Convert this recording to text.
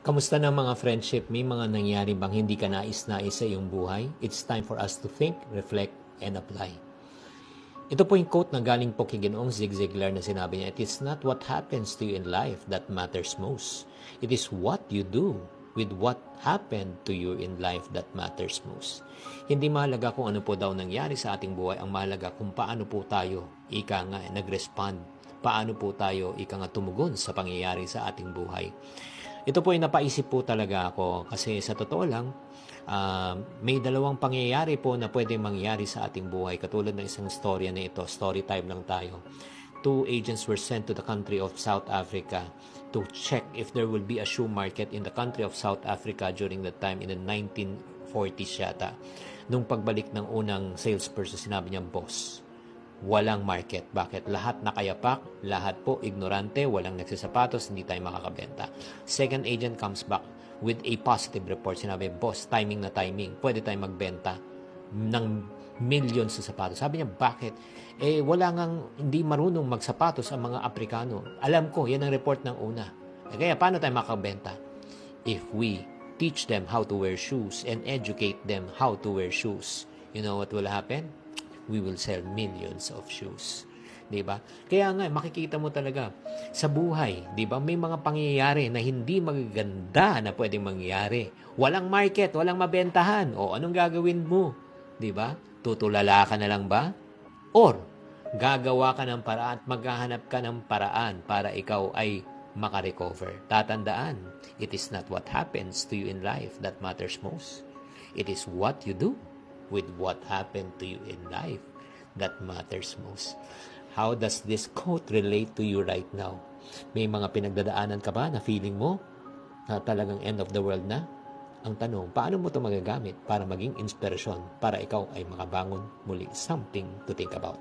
Kamusta na mga friendship? May mga nangyari bang hindi ka nais-nais sa iyong buhay? It's time for us to think, reflect, and apply. Ito po yung quote na galing po kay Ginoong Zig Ziglar na sinabi niya, "It is not what happens to you in life that matters most. It is what you do with what happened to you in life that matters most." Hindi mahalaga kung ano po daw nangyari sa ating buhay. Ang mahalaga kung paano po tayo, nag-respond. Paano po tayo, tumugon sa pangyayari sa ating buhay. Ito po ay napaisip po talaga ako kasi sa totoo lang, may dalawang pangyayari po na pwede mangyari sa ating buhay. Katulad ng isang storya na ito, story time lang tayo. 2 agents were sent to the country of South Africa to check if there will be a shoe market in the country of South Africa during that time in the 1940s yata. Nung pagbalik ng unang salesperson, sinabi niya, "Boss, walang market." Bakit? Lahat nakayapak, lahat po ignorante, walang nagsasapatos, hindi tayo makakabenta. Second agent comes back with a positive report. Sinabi, "Boss, timing na timing. Pwede tayo magbenta ng millions sa sapatos." Sabi niya, "Bakit?" Wala ngang hindi marunong magsapatos ang mga Aprikano. Alam ko, yan ang report ng una. Kaya paano tayo makakabenta? If we teach them how to wear shoes and educate them how to wear shoes, you know what will happen? We will sell millions of shoes. 'Di ba? Kaya nga makikita mo talaga sa buhay, 'di ba? May mga pangyayari na hindi magaganda na pwedeng mangyari. Walang market, walang mabentahan. O anong gagawin mo? 'Di ba? Tutulala ka na lang ba? Or gagawa ka ng paraan at maghahanap ka ng paraan para ikaw ay makarecover. Tatandaan, it is not what happens to you in life that matters most. It is what you do with what happened to you in life that matters most. How does this quote relate to you right now? May mga pinagdadaanan ka ba na feeling mo na talagang end of the world na? Ang tanong, paano mo ito magagamit para maging inspirasyon para ikaw ay makabangon muli? Something to think about.